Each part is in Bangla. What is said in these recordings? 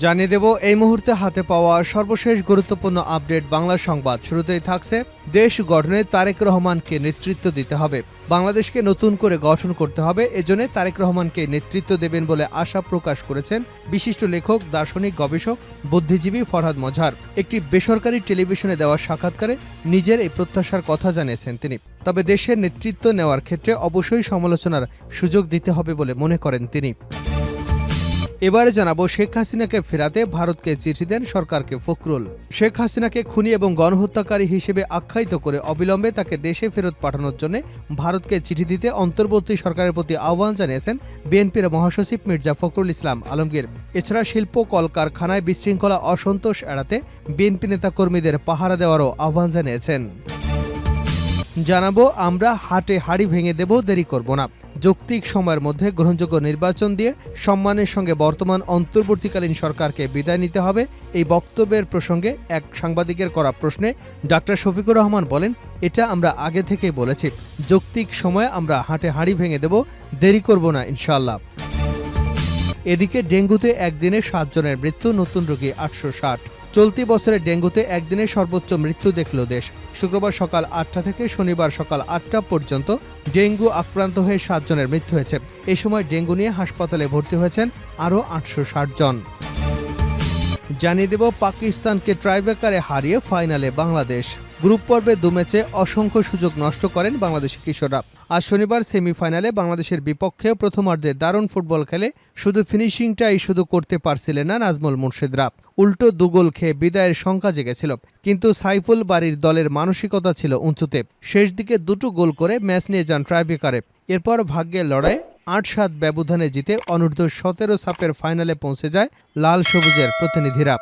জানিয়ে দেব এই মুহূর্তে হাতে পাওয়া সর্বশেষ গুরুত্বপূর্ণ আপডেট বাংলা সংবাদ। শুরুতেই থাকছে, দেশ গঠনে তারেক রহমানকে নেতৃত্ব দিতে হবে। বাংলাদেশকে নতুন করে গঠন করতে হবে, এজন্য তারেক রহমানকে নেতৃত্ব দেবেন বলে আশা প্রকাশ করেছেন বিশিষ্ট লেখক, দার্শনিক, গবেষক, বুদ্ধিজীবী ফরহাদ মজহার। একটি বেসরকারি টেলিভিশনে দেওয়া সাক্ষাৎকারে নিজের এই প্রত্যাশার কথা জানিয়েছেন তিনি। তবে দেশের নেতৃত্ব নেওয়ার ক্ষেত্রে অবশ্যই সমালোচনার সুযোগ দিতে হবে বলে মনে করেন তিনি। এবারে জানাবো, শেখ হাসিনাকে ফেরাতে ভারতকে চিঠি দেন সরকারকে ফখরুল। শেখ হাসিনাকে খুনি এবং গণহত্যাকারী হিসেবে আখ্যায়িত করে অবিলম্বে তাকে দেশে ফেরত পাঠানোর জন্য ভারতকে চিঠি দিতে অন্তর্বর্তী সরকারের প্রতি আহ্বান জানিয়েছেন বিএনপির মহাসচিব মির্জা ফখরুল ইসলাম আলমগীর। এছাড়া শিল্প কলকারখানায় বিশৃঙ্খলা, অসন্তোষ এড়াতে বিএনপি নেতাকর্মীদের পাহারা দেওয়ারও আহ্বান জানিয়েছেন। জানাবো, আমরা হাটে হাড়ি ভেঙে দেব, দেরি করব না। যৌক্তিক সময়ের মধ্যে গ্রহণযোগ্য নির্বাচন দিয়ে সম্মানের সঙ্গে বর্তমান অন্তর্বর্তীকালীন সরকারকে বিদায় নিতে হবে। এই বক্তব্যের প্রসঙ্গে এক সাংবাদিকের করা প্রশ্নে ডাক্তার শফিকুর রহমান বলেন, এটা আমরা আগে থেকেই বলেছি। যৌক্তিক সময়ে আমরা হাটে হাড়ি ভেঙে দেব, দেরি করব না ইনশাআল্লাহ। এদিকে ডেঙ্গুতে একদিনে 7 জনের মৃত্যু, নতুন রোগী 860। চলতি বছরে ডেঙ্গুতে একদিনে সর্বোচ্চ মৃত্যু দেখল দেশ। শুক্রবার সকাল 8টা থেকে শনিবার সকাল 8টা পর্যন্ত ডেঙ্গু আক্রান্ত হয়ে 7 জনের মৃত্যু হয়েছে। এই সময় ডেঙ্গু নিয়ে হাসপাতালে ভর্তি হয়েছেন আরও 860 জন। জানিয়ে দেব, পাকিস্তানকে ট্রাইব্রেকারে হারিয়ে ফাইনালে বাংলাদেশ। গ্রুপ পর্বে 2 ম্যাচে অসংখ্য সুযোগ নষ্ট করেন বাংলাদেশি কিশোররা। আজ শনিবার সেমিফাইনালে বাংলাদেশের বিপক্ষে প্রথমার্ধে দারুণ ফুটবল খেলে শুধু ফিনিশিংটাই করতে পারছিলেন না নাজমুল মুর্শিদরা। উল্টো 2 গোল খেয়ে বিদায়ের শঙ্কা জেগেছিল, কিন্তু সাইফুল বাড়ির দলের মানসিকতা ছিল উঁচুতে। শেষ দিকে 2টো গোল করে ম্যাচ নিয়ে যান ট্রাইব্রেকারে। এরপর ভাগ্যের লড়াই 8-7 ব্যবধানে জিতে অনূর্ধ্ব-17 সাপের ফাইনালে পৌঁছে যায় লাল সবুজের প্রতিনিধিরা।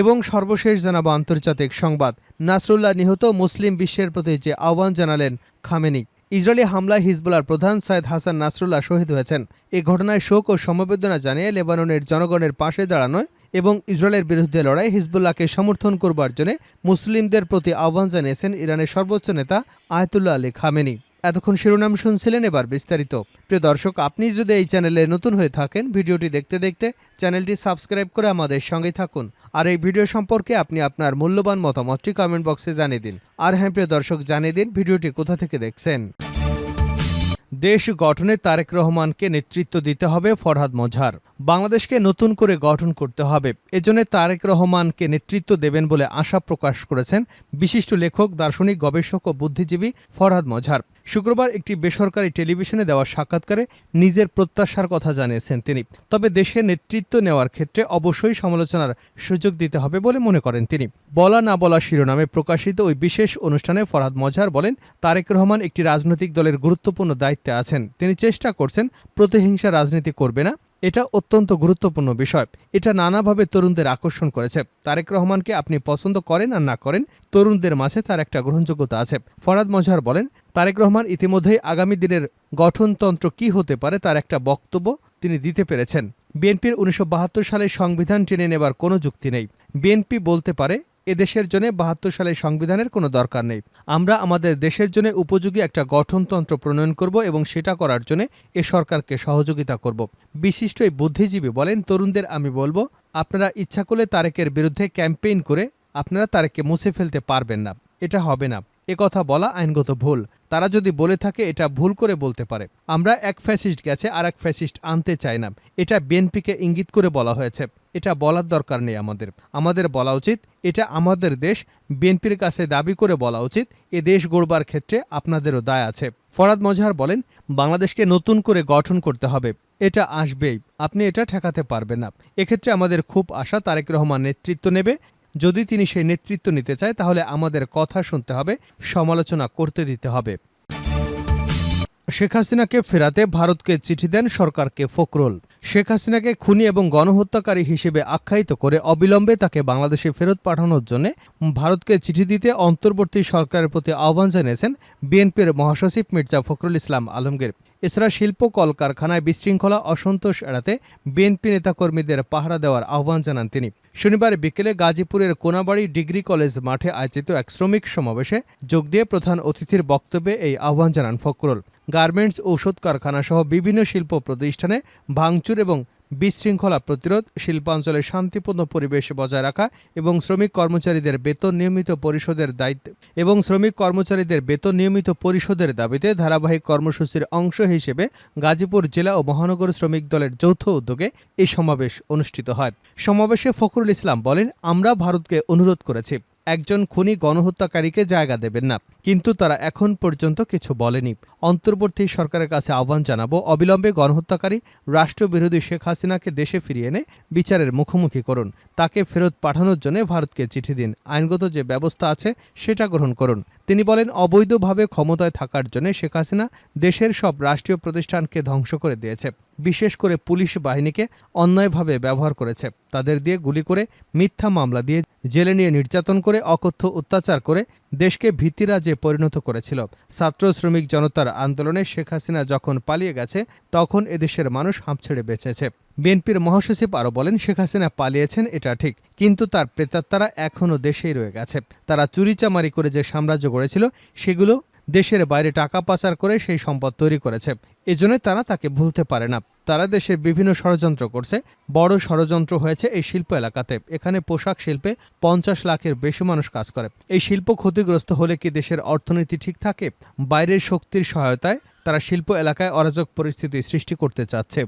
এবং সর্বশেষ জানাবো আন্তর্জাতিক সংবাদ। নাসরুল্লাহ নিহত, মুসলিম বিশ্বের প্রতি যে আহ্বান জানালেন খামেনি। ইসরায়েলি হামলায় হিজবুল্লাহর প্রধান সৈয়দ হাসান নাসরুল্লাহ শহীদ হয়েছেন। এই ঘটনায় শোক ও সমবেদনা জানিয়ে লেবাননের জনগণের পাশে দাঁড়ানো এবং ইসরায়েলের বিরুদ্ধে লড়াই হিজবুল্লাহকে সমর্থন করবার জন্য মুসলিমদের প্রতি আহ্বান জানিয়েছেন ইরানের সর্বোচ্চ নেতা আয়াতুল্লাহ আলী খামেনি। এতক্ষণ শিরোনাম শুনছিলেন, এবার বিস্তারিত। প্রিয় দর্শক, আপনি যদি এই চ্যানেলে নতুন হয়ে থাকেন, ভিডিওটি দেখতে দেখতে চ্যানেলটি সাবস্ক্রাইব করে আমাদের সঙ্গে থাকুন। আর এই ভিডিও সম্পর্কে আপনি আপনার মূল্যবান মতামতটি কমেন্ট বক্সে জানিয়ে দিন। আর হ্যাঁ প্রিয় দর্শক, জানিয়ে দিন ভিডিওটি কোথা থেকে দেখছেন। দেশ গঠনে তারেক রহমানকে নেতৃত্ব দিতে হবে ফরহাদ মজহার। বাংলাদেশকে নতুন করে গঠন করতে হবে, এজন্য তারেক রহমানকে নেতৃত্ব দেবেন বলে আশা প্রকাশ করেছেন বিশিষ্ট লেখক, দার্শনিক, গবেষক ও বুদ্ধিজীবী ফরহাদ মজহার। শুক্রবার একটি বেসরকারি টেলিভিশনে দেওয়া সাক্ষাৎকারে নিজের প্রত্যাশার কথা জানিয়েছেন তিনি। তবে দেশের নেতৃত্ব নেওয়ার ক্ষেত্রে অবশ্যই সমালোচনার সুযোগ দিতে হবে বলে মনে করেন তিনি। বলা না বলা শিরোনামে প্রকাশিত ওই বিশেষ অনুষ্ঠানে ফরহাদ মজহার বলেন, তারেক রহমান একটি রাজনৈতিক দলের গুরুত্বপূর্ণ দায়িত্বে আছেন। তিনি চেষ্টা করছেন প্রতিহিংসা রাজনীতি করবে না। এটা অত্যন্ত গুরুত্বপূর্ণ বিষয়। এটা নানাভাবে তরুণদের আকর্ষণ করেছে। তারেক রহমানকে আপনি পছন্দ করেন আর না করেন, তরুণদের মাঝে তার একটা গ্রহণযোগ্যতা আছে। ফরহাদ মজহার বলেন, তারেক রহমান ইতিমধ্যেই আগামী দিনের গঠনতন্ত্র কি হতে পারে তার একটা বক্তব্য তিনি দিতে পেরেছেন। বিএনপির 1972 সালের সংবিধান টেনে নেবার কোনো যুক্তি নেই। বিএনপি বলতে পারে, এদেশের জন্য 72 সালের সংবিধানের কোনো দরকার নেই। আমরা আমাদের দেশের জন্য উপযোগী একটা গঠনতন্ত্র প্রণয়ন করব এবং সেটা করার জন্য এ সরকারকে সহযোগিতা করব। বিশিষ্ট এই বুদ্ধিজীবী বলেন, তরুণদের আমি বলবো, আপনারা ইচ্ছা করলে তারেকের বিরুদ্ধে ক্যাম্পেইন করে আপনারা তারেককে মুছে ফেলতে পারবেন না। এটা হবে না। কথা বলা আইনগত ভুল। তারা যদি বলে থাকে এটা ভুল করে বলতে পারে। আমরা এক ফ্যাসিস্ট গেছে আর এক ফ্যাসিস্ট আনতে চাই না। এটা বিএনপিকে ইঙ্গিত করে বলা হয়েছে। এটা বলার দরকার নেই। আমাদের বলা উচিত, এটা আমাদের দেশ। বিএনপির কাছে দাবি করে বলা উচিত, এ দেশ গড়বার ক্ষেত্রে আপনাদেরও দায় আছে। ফরহাদ মজহার বলেন, বাংলাদেশকে নতুন করে গঠন করতে হবে। এটা আসবেই, আপনি এটা ঠেকাতে পারবেন না। এক্ষেত্রে আমাদের খুব আশা তারেক রহমান নেতৃত্ব নেবে। যদি তিনি সেই নেতৃত্ব নিতে চায় তাহলে আমাদের কথা শুনতে হবে, সমালোচনা করতে দিতে হবে। শেখ হাসিনাকে ফেরাতে ভারতকে চিঠি দেন সরকারকে ফখরুল। শেখ হাসিনাকে খুনি এবং গণহত্যাকারী হিসেবে আখ্যায়িত করে অবিলম্বে তাকে বাংলাদেশে ফেরত পাঠানোর জন্য ভারতকে চিঠি দিতে অন্তর্বর্তী সরকারের প্রতি আহ্বান জানিয়েছেন বিএনপির মহাসচিব মির্জা ফখরুল ইসলাম আলমগীর। এছাড়া শিল্প কলকারখানায় বিশৃঙ্খলা, অসন্তোষ এড়াতে বিএনপি নেতাকর্মীদের পাহারা দেওয়ার আহ্বান জানান তিনি। শনিবার বিকেলে গাজীপুরের কোনাবাড়ী ডিগ্রি কলেজ মাঠে আয়োজিত এক শ্রমিক সমাবেশে যোগ দিয়ে প্রধান অতিথির বক্তব্যে এই আহ্বান জানান ফখরুল। গার্মেন্টস, ঔষধ কারখানা সহ বিভিন্ন শিল্প প্রতিষ্ঠানে ভাঙচুর এবং বিশৃঙ্খলা প্রতিরোধ, শিল্পাঞ্চলে শান্তিপূর্ণ পরিবেশ বজায় রাখা এবং শ্রমিক কর্মচারীদের বেতন নিয়মিত পরিশোধের দাবিতে ধারাবাহিক কর্মসূচির অংশ হিসেবে গাজীপুর জেলা ও মহানগর শ্রমিক দলের যৌথ উদ্যোগে এই সমাবেশ অনুষ্ঠিত হয়। সমাবেশে ফখরুল ইসলাম বলেন, আমরা ভারতকে অনুরোধ করেছি একজন খুনি গণহত্যাকারীকে জায়গা দেবেন না, কিন্তু তারা এখন পর্যন্ত কিছু বলেনি। অন্তর্বর্তী সরকারের কাছে আহ্বান জানাবো, অবিলম্বে গণহত্যাকারী রাষ্ট্রবিরোধী শেখ হাসিনাকে দেশে ফিরিয়ে এনে বিচারের মুখোমুখি করুন। তাকে ফেরত পাঠানোর জন্য ভারতকে চিঠি দিন। আইনগত যে ব্যবস্থা আছে সেটা গ্রহণ করুন। তিনি বলেন, অবৈধভাবে ক্ষমতায় থাকার জন্য শেখ হাসিনা দেশের সব রাষ্ট্রীয় প্রতিষ্ঠানকে ধ্বংস করে দিয়েছে। বিশেষ করে পুলিশ বাহিনীকে অন্যায়ভাবে ব্যবহার করেছে। তাদের দিয়ে গুলি করে, মিথ্যা মামলা দিয়ে জেলে নিয়ে নির্যাতন করে, অকথ্য অত্যাচার করে দেশকে ভীতিরাজ্যে পরিণত করেছিল। ছাত্র শ্রমিক জনতার আন্দোলনে শেখ হাসিনা যখন পালিয়ে গেছে তখন এদেশের মানুষ হাঁপ ছেড়ে বেঁচেছে। বিএনপির মহাসচিব আরও বলেন, শেখ হাসিনা পালিয়েছেন এটা ঠিক, কিন্তু তার প্রেতাত্মারা এখনও দেশেই রয়ে গেছে। তারা চুরিচামারি করে যে সাম্রাজ্য গড়েছিল সেগুলো দেশের বাইরে টাকা পাচার করে সেই সম্পদ তৈরি করেছে। এজন্য তারা তাকে ভুলতে পারে না। তারা দেশের বিভিন্ন ষড়যন্ত্র করছে। বড় ষড়যন্ত্র হয়েছে এই শিল্প এলাকাতে। এখানে পোশাক শিল্পে 50 লাখের বেশি মানুষ কাজ করে। এই শিল্প ক্ষতিগ্রস্ত হলে কি দেশের অর্থনীতি ঠিক থাকে? বাইরের শক্তির সহায়তায় তারা শিল্প এলাকায় অরাজক পরিস্থিতি সৃষ্টি করতে চাচ্ছে।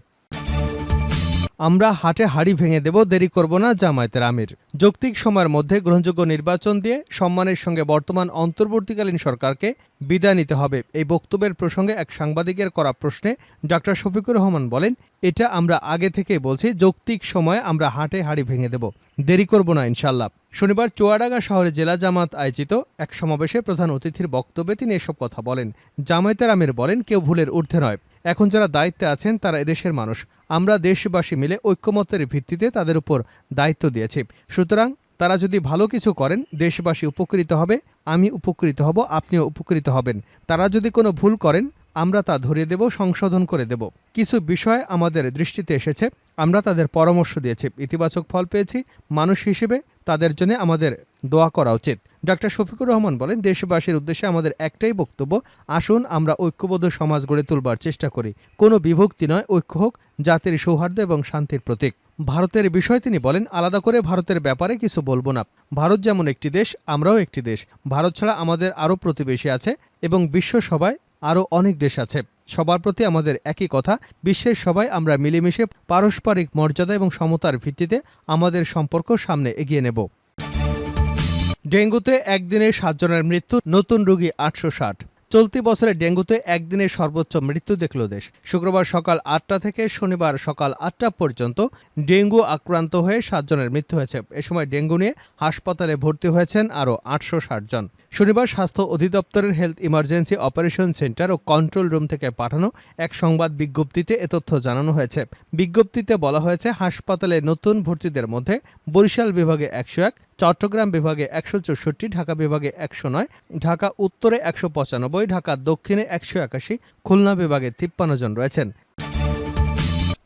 আমরা হাটে হাড়ি ভেঙে দেব, দেরি করব না, জামায়াতের আমির। যৌক্তিক সময়ের মধ্যে গ্রহণযোগ্য নির্বাচন দিয়ে সম্মানের সঙ্গে বর্তমান অন্তর্বর্তীকালীন সরকারকে বিদায় নিতে হবে। এই বক্তব্যের প্রসঙ্গে এক সাংবাদিকের করা প্রশ্নে ডক্টর শফিকুর রহমান বলেন, এটা আমরা আগে থেকেই বলছি, যৌক্তিক সময়ে আমরা হাটে হাড়ি ভেঙে দেব, দেরি করব না ইনশাল্লাহ। শনিবার চুয়াডাঙ্গা শহরে জেলা জামাত আয়োজিত এক সমাবেশে প্রধান অতিথির বক্তব্যে তিনি এসব কথা বলেন। জামায়াতের আমির বলেন, কেউ ভুলের ঊর্ধ্বে নয়। এখন যারা দায়িত্বে আছেন তারা এদেশের মানুষ। আমরা দেশবাসী মিলে ঐক্যমত্যের ভিত্তিতে তাদের উপর দায়িত্ব দিয়েছি। সুতরাং তারা যদি ভালো কিছু করেন, দেশবাসী উপকৃত হবে, আমি উপকৃত হব, আপনিও উপকৃত হবেন। তারা যদি কোনো ভুল করেন, আমরা তা ধরিয়ে দেব, সংশোধন করে দেব। কিছু বিষয় আমাদের দৃষ্টিতে এসেছে, আমরা তাদের পরামর্শ দিয়েছি, ইতিবাচক ফল পেয়েছি। মানুষ হিসেবে তাদের জন্য আমাদের দোয়া করা উচিত। ডক্টর শফিকুর রহমান বলেন, দেশবাসীর উদ্দেশ্যে আমাদের একটাই বক্তব্য, আসুন আমরা ঐক্যবদ্ধ সমাজ গড়ে তুলবার চেষ্টা করি। কোনো বিভক্তি নয়, ঐক্য হোক জাতির সৌহার্দ্য এবং শান্তির প্রতীক। ভারতের বিষয়ে তিনি বলেন, আলাদা করে ভারতের ব্যাপারে কিছু বলবো না। ভারত যেমন একটি দেশ, আমরাও একটি দেশ। ভারত ছাড়া আমাদের আরও প্রতিবেশী আছে এবং বিশ্ব সভায় আরও অনেক দেশ আছে। সবার প্রতি আমাদের একই কথা, বিশ্বের সবাই আমরা মিলেমিশে পারস্পরিক মর্যাদা এবং সমতার ভিত্তিতে আমাদের সম্পর্ক সামনে এগিয়ে নেব। ডেঙ্গুতে একদিনে 7 জনের মৃত্যু, নতুন রোগী 860। চলতি বছরে ডেঙ্গুতে একদিনে সর্বোচ্চ মৃত্যু দেখল দেশ। শুক্রবার সকাল 8টা থেকে শনিবার সকাল 8টা পর্যন্ত ডেঙ্গু আক্রান্ত হয়ে 7 জনের মৃত্যু হয়েছে। এ সময় ডেঙ্গু নিয়ে হাসপাতালে ভর্তি হয়েছেন আরও 860 জন। শনিবার স্বাস্থ্য অধিদপ্তরের হেলথ ইমার্জেন্সি অপারেশন সেন্টার ও কন্ট্রোল রুম থেকে পাঠানো এক সংবাদ বিজ্ঞপ্তিতে এ তথ্য জানানো হয়েছে। বিজ্ঞপ্তিতে বলা হয়েছে, হাসপাতালে নতুন ভর্তিদের মধ্যে বরিশাল বিভাগে 101, চট্টগ্রাম বিভাগে 164, ঢাকা বিভাগে 109, ঢাকা উত্তরে 195, ঢাকা দক্ষিণে 181, খুলনা বিভাগে 53 জন রয়েছেন।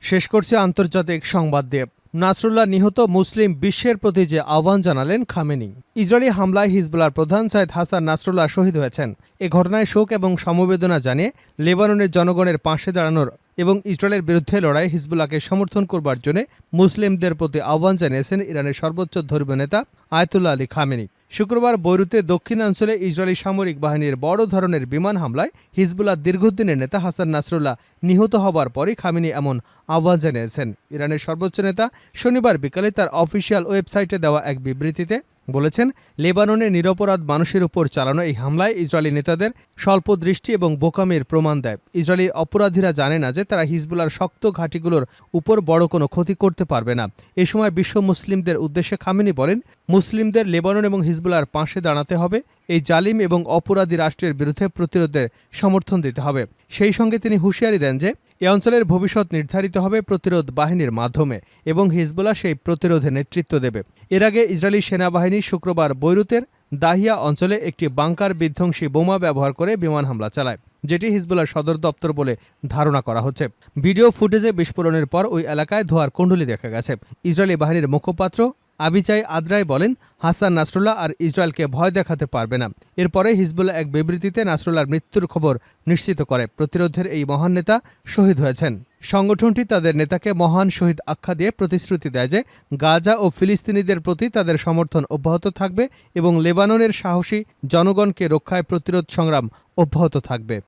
শেষ করছে আন্তর্জাতিক সংবাদ দিয়ে। নাসরুল্লাহ নিহত, মুসলিম বিশ্বের প্রতি যে আহ্বান জানালেন খামেনি। ইসরায়েলি হামলায় হিজবুল্লাহর প্রধান সৈয়দ হাসান নাসরুল্লাহ শহীদ হয়েছেন। এ ঘটনায় শোক এবং সমবেদনা জানিয়ে লেবাননের জনগণের পাশে দাঁড়ানোর এবং ইসরায়েলের বিরুদ্ধে লড়াই হিজবুল্লাহকে সমর্থন করবার জন্য মুসলিমদের প্রতি আহ্বান জানিয়েছেন ইরানের সর্বোচ্চ ধর্মীয় নেতা আয়াতুল্লাহ আলী খামেনি। শুক্রবার বৈরুতে দক্ষিণাঞ্চলে ইসরায়েলি সামরিক বাহিনীর বড় ধরনের বিমান হামলায় হিজবুল্লাহ দীর্ঘদিনের নেতা হাসান নাসরুল্লাহ নিহত হবার পরই খামেনি এমন আহ্বান জানিয়েছেন। ইরানের সর্বোচ্চ নেতা শনিবার বিকালে তার অফিসিয়াল ওয়েবসাইটে দেওয়া এক বিবৃতিতে বলেছেন, লেবাননের নিরপরাধ মানুষের উপর চালানো এই হামলায় ইসরায়েলি নেতাদের স্বল্প দৃষ্টি এবং বোকামির প্রমাণ দেয়। ইসরায়েলি অপরাধীরা জানে না যে তারা হিজবুল্লাহর শক্ত ঘাঁটিগুলোর উপর বড় কোনো ক্ষতি করতে পারবে না। এ সময় বিশ্ব মুসলিমদের উদ্দেশ্যে খামেনি বলেন, মুসলিমদের লেবানন এবং হিজবুল্লাহর পাশে দাঁড়াতে হবে। এই জালিম এবং অপরাধী রাষ্ট্রের বিরুদ্ধে প্রতিরোধের সমর্থন দিতে হবে। সেই সঙ্গে তিনি হুঁশিয়ারি দেন যে এ অঞ্চলের ভবিষ্যৎ নির্ধারিত হবে প্রতিরোধ বাহিনীর মাধ্যমে এবং হিজবুল্লাহ সেই প্রতিরোধে নেতৃত্ব দেবে। এর আগে ইসরায়েলি সেনাবাহিনী শুক্রবার বৈরুতের দাহিয়া অঞ্চলে একটি বাংকার বিধ্বংসী বোমা ব্যবহার করে বিমান হামলা চালায়, যেটি হিজবুল্লাহর সদর দপ্তর বলে ধারণা করা হচ্ছে। ভিডিও ফুটেজে বিস্ফোরণের পর ওই এলাকায় ধোঁয়ার কুণ্ডলী দেখা গেছে। ইসরায়েলি বাহিনীর মুখপাত্র আবিচাই আদ্রাই বলেন, হাসান নাসরুল্লাহ আর ইসরায়েলকে ভয় দেখাতে পারবে না। এরপরে হিজবুল্লাহ এক বিবৃতিতে নাসরুল্লাহর মৃত্যুর খবর নিশ্চিত করে। প্রতিরোধের এই মহান নেতা শহীদ হয়েছেন। সংগঠনটি তাদের নেতাকে মহান শহীদ আখ্যা দিয়ে প্রতিশ্রুতি দেয় যে গাজা ও ফিলিস্তিনিদের প্রতি তাদের সমর্থন অব্যাহত থাকবে এবং লেবাননের সাহসী জনগণকে রক্ষায় প্রতিরোধ সংগ্রাম অব্যাহত থাকবে।